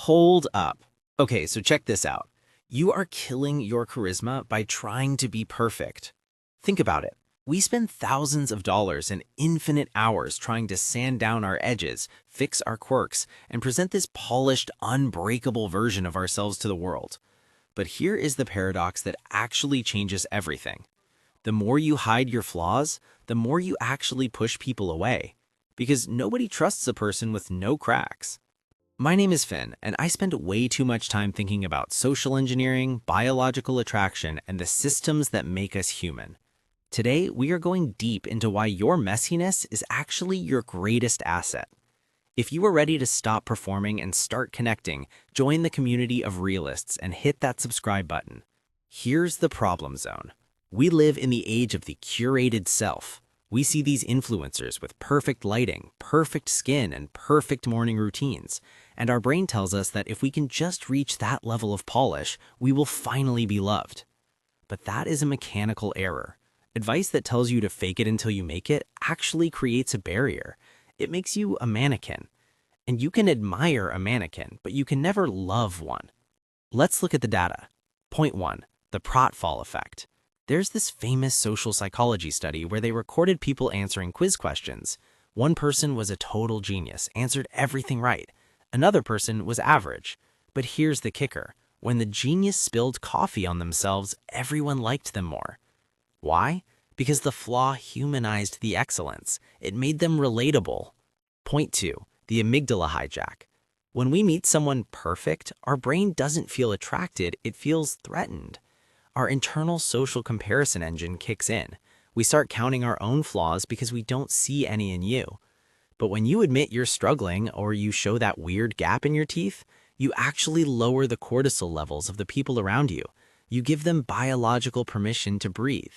Hold up. Okay, so check this out. You are killing your charisma by trying to be perfect. Think about it. We spend thousands of dollars and infinite hours trying to sand down our edges, fix our quirks, and present this polished, unbreakable version of ourselves to the world. But here is the paradox that actually changes everything. The more you hide your flaws, the more you actually push people away. Because nobody trusts a person with no cracks. My name is Finn, and I spend way too much time thinking about social engineering, biological attraction, and the systems that make us human. Today, we are going deep into why your messiness is actually your greatest asset. If you are ready to stop performing and start connecting, join the community of realists and hit that subscribe button. Here's the problem zone. We live in the age of the curated self. We see these influencers with perfect lighting, perfect skin, and perfect morning routines. And our brain tells us that if we can just reach that level of polish, we will finally be loved. But that is a mechanical error. Advice that tells you to fake it until you make it actually creates a barrier. It makes you a mannequin. And you can admire a mannequin, but you can never love one. Let's look at the data. Point 1. The Pratfall Effect. There's this famous social psychology study where they recorded people answering quiz questions. One person was a total genius, answered everything right. Another person was average. But here's the kicker. When the genius spilled coffee on themselves, everyone liked them more. Why? Because the flaw humanized the excellence. It made them relatable. Point 2. The amygdala hijack. When we meet someone perfect, our brain doesn't feel attracted, it feels threatened. Our internal social comparison engine kicks in. We start counting our own flaws because we don't see any in you. But when you admit you're struggling or you show that weird gap in your teeth, you actually lower the cortisol levels of the people around you. You give them biological permission to breathe.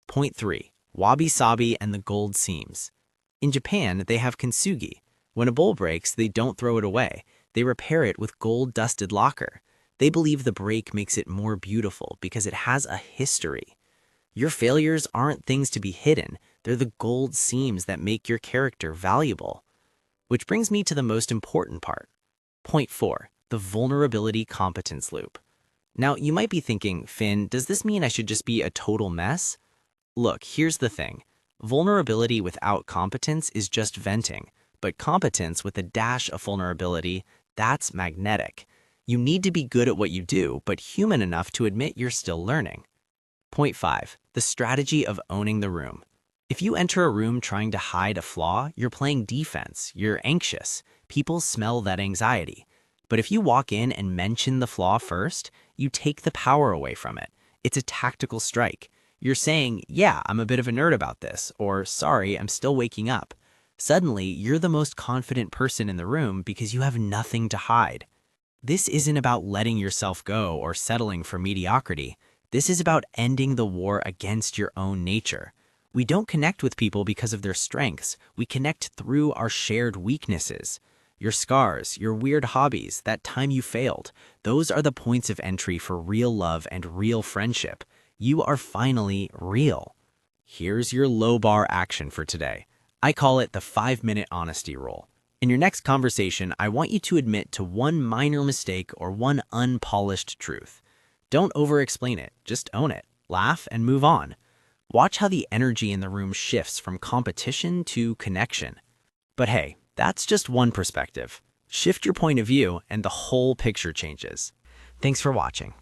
Point 3. Wabi-Sabi and the gold seams. In Japan, they have kintsugi. When a bowl breaks, they don't throw it away. They repair it with gold-dusted lacquer. They believe the break makes it more beautiful because it has a history. Your failures aren't things to be hidden. They're the gold seams that make your character valuable. Which brings me to the most important part. Point 4. The Vulnerability-Competence Loop. Now, you might be thinking, Finn, does this mean I should just be a total mess? Look, here's the thing. Vulnerability without competence is just venting, but competence with a dash of vulnerability, that's magnetic. You need to be good at what you do, but human enough to admit you're still learning. Point 5. The strategy of owning the room. If you enter a room trying to hide a flaw, you're playing defense, you're anxious. People smell that anxiety. But if you walk in and mention the flaw first, you take the power away from it. It's a tactical strike. You're saying, yeah, I'm a bit of a nerd about this, or sorry, I'm still waking up. Suddenly, you're the most confident person in the room because you have nothing to hide. This isn't about letting yourself go or settling for mediocrity. This is about ending the war against your own nature. We don't connect with people because of their strengths. We connect through our shared weaknesses. Your scars, your weird hobbies, that time you failed, those are the points of entry for real love and real friendship. You are finally real. Here's your low bar action for today. I call it the 5-minute honesty rule. In your next conversation, I want you to admit to one minor mistake or one unpolished truth. Don't over-explain it, just own it, laugh, and move on. Watch how the energy in the room shifts from competition to connection. But hey, that's just one perspective. Shift your point of view and the whole picture changes. Thanks for watching.